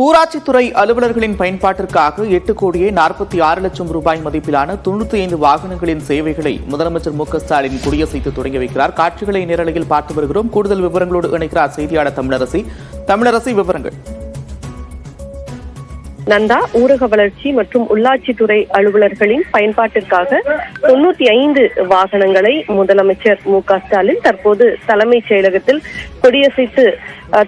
ஊராட்சித்துறை அலுவலர்களின் பயன்பாட்டிற்காக 8,46,00,000 ரூபாய் மதிப்பிலான 95 வாகனங்களின் சேவைகளை முதலமைச்சர் மு.க.ஸ்டாலின் கொடியசைத்து தொடங்கி வைக்கிறார். காட்சிகளை நேரலையில் பார்த்து வருகிறோம். கூடுதல் விவரங்களோடு இணைக்கிறார் செய்தியாளர் தமிழரசி. விவரங்கள். நந்தா, ஊரக வளர்ச்சி மற்றும் உள்ளாட்சித்துறை அலுவலர்களின் பயன்பாட்டிற்காக 95 வாகனங்களை முதலமைச்சர் மு.க.ஸ்டாலின் தற்போது தலைமைச் செயலகத்தில் கொடியசைத்து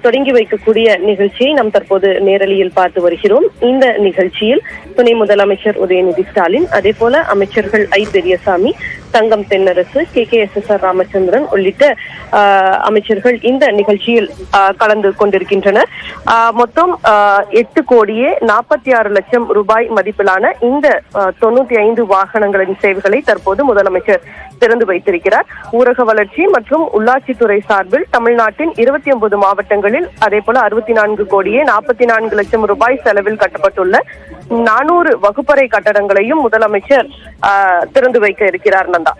தொடங்கி வைக்கக்கூடிய நிகழ்ச்சியை நாம் தற்போது நேரலையில் பார்த்து வருகிறோம். இந்த நிகழ்ச்சியில் துணை முதலமைச்சர் உதயநிதி ஸ்டாலின், அதே போல அமைச்சர்கள் ஐ. பெரியசாமி, தங்கம் தென்னரசு, KKSSR ராமச்சந்திரன் உள்ளிட்ட அமைச்சர்கள் இந்த நிகழ்ச்சியில் கலந்து கொண்டிருக்கின்றனர். மொத்தம் 8,46,00,000 ரூபாய் மதிப்பிலான இந்த 95 வாகனங்களின் சேவைகளை தற்போது முதலமைச்சர் திறந்து வைத்திருக்கிறார். ஊரக வளர்ச்சி மற்றும் உள்ளாட்சித்துறை சார்பில் தமிழ்நாட்டின் 29 மாவட்டங்களில் அதே போல 64,44,00,000 ரூபாய் செலவில் கட்டப்பட்டுள்ள 400 வகுப்பறை கட்டடங்களையும் முதலமைச்சர் திறந்து வைக்க இருக்கிறார். நந்தா,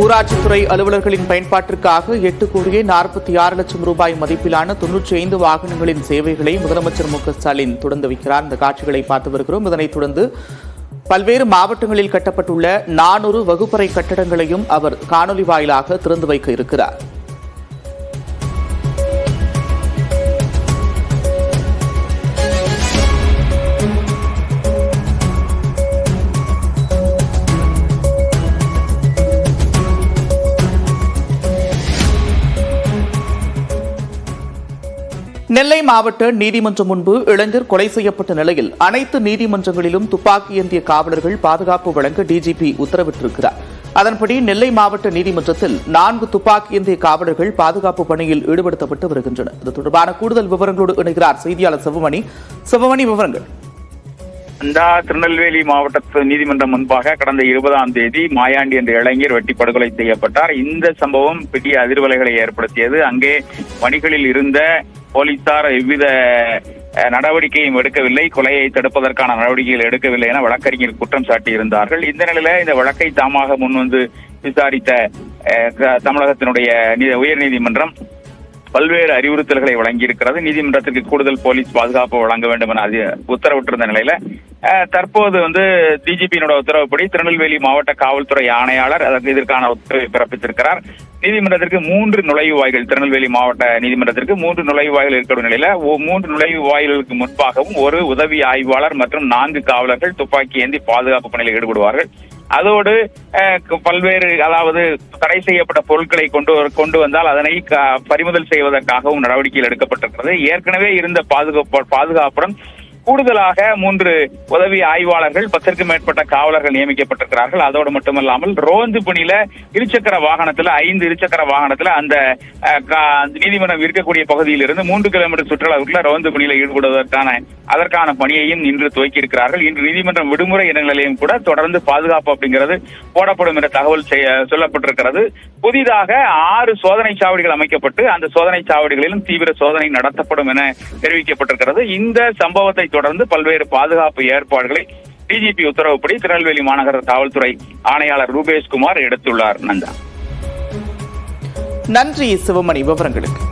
ஊராட்சித்துறை அலுவலர்களின் பயன்பாட்டிற்காக 8,46,00,000 ரூபாய் மதிப்பிலான 95 வாகனங்களின் சேவைகளை முதலமைச்சர் மு.க.ஸ்டாலின் தொடர்ந்து வைக்கிறார். இந்த காட்சிகளை பார்த்து வருகிறோம். இதனைத் தொடர்ந்து பல்வேறு மாவட்டங்களில் கட்டப்பட்டுள்ள 400 வகுப்பறை கட்டடங்களையும் அவர் காணொலி வாயிலாக திறந்து வைக்க இருக்கிறார். நெல்லை மாவட்ட நீதிமன்றம் முன்பு இளைஞர் கொலை செய்யப்பட்ட நிலையில் அனைத்து நீதிமன்றங்களிலும் துப்பாக்கி ஏந்திய காவலர்கள் பாதுகாப்பு வழங்க டிஜிபி உத்தரவிட்டிருக்கிறார். அதன்படி நெல்லை மாவட்ட நீதிமன்றத்தில் 4 துப்பாக்கி ஏந்திய காவலர்கள் பாதுகாப்பு பணியில் ஈடுபடுத்தப்பட்டு வருகின்றனர். இது தொடர்பான கூடுதல் விவரங்களோடு இணைகிறார் செய்தியாளர் சிவமணி. விவரங்கள். திருநெல்வேலி மாவட்ட நீதிமன்றம் முன்பாக கடந்த 20ஆம் தேதி மாயாண்டி என்ற இளைஞர் வெட்டி படுகொலை செய்யப்பட்டார். இந்த சம்பவம் பெரிய அதிர்வலைகளை ஏற்படுத்தியது. அங்கே பணிகளில் இருந்த போலீசார் எவ்வித நடவடிக்கையும் எடுக்கவில்லை, கொலையை தடுப்பதற்கான நடவடிக்கைகள் எடுக்கவில்லை என வழக்கறிஞர் குற்றம் சாட்டியிருந்தார்கள். இந்த நிலையில இந்த வழக்கை தாமாக முன்வந்து விசாரித்த தமிழகத்தினுடைய உயர்நீதிமன்றம் பல்வேறு அறிவுறுத்தல்களை வழங்கியிருக்கிறது. நீதிமன்றத்திற்கு கூடுதல் போலீஸ் பாதுகாப்பு வழங்க வேண்டும் என உத்தரவிட்டிருந்த நிலையில தற்போது டிஜிபியினோட உத்தரவுப்படி திருநெல்வேலி மாவட்ட காவல்துறை ஆணையாளர் இதற்கான உத்தரவை பிறப்பித்திருக்கிறார். நீதிமன்றத்திற்கு 3 நுழைவு வாயில்கள், திருநெல்வேலி மாவட்ட நீதிமன்றத்திற்கு 3 நுழைவு வாயில் இருக்கிற நிலையில 3 நுழைவு வாயில்களுக்கு முன்பாகவும் ஒரு உதவி ஆய்வாளர் மற்றும் 4 காவலர்கள் துப்பாக்கி ஏந்தி பாதுகாப்பு பணியில் ஈடுபடுவார்கள். அதோடு பல்வேறு தடை செய்யப்பட்ட பொருட்களை கொண்டு வந்தால் அதனை பறிமுதல் செய்வதற்காகவும் நடவடிக்கைகள் எடுக்கப்பட்டிருக்கிறது. ஏற்கனவே இருந்த பாதுகாப்புடன் கூடுதலாக 3 உதவி ஆய்வாளர்கள், 10க்கும் மேற்பட்ட காவலர்கள் நியமிக்கப்பட்டிருக்கிறார்கள். அதோடு மட்டுமல்லாமல் ரோந்து பணியில 5 இருசக்கர வாகனத்துல அந்த நீதிமன்றம் இருக்கக்கூடிய பகுதியில் இருந்து 3 கிலோமீட்டர் சுற்றளவுக்குள்ள ரோந்து பணியில அதற்கான பணியையும் இன்று துவக்கி இருக்கிறார்கள். இன்று நீதிமன்றம் விடுமுறை என்ற நிலையும் கூட தொடர்ந்து பாதுகாப்பு அப்படிங்கிறது போடப்படும் என்ற தகவல் சொல்லப்பட்டிருக்கிறது. புதிதாக 6 சோதனை சாவடிகள் அமைக்கப்பட்டு அந்த சோதனை சாவடிகளிலும் தீவிர சோதனை நடத்தப்படும் என தெரிவிக்கப்பட்டிருக்கிறது. இந்த சம்பவத்தை தொடர்ந்து பல்வேறு பாதுகாப்பு ஏற்பாடுகளை டிஜிபி உத்தரவுப்படி திருநெல்வேலி மாநகர காவல்துறை ஆணையாளர் ரூபேஷ்குமார் எடுத்துள்ளார். நன்றி சிவமணி விவரங்களுக்கு.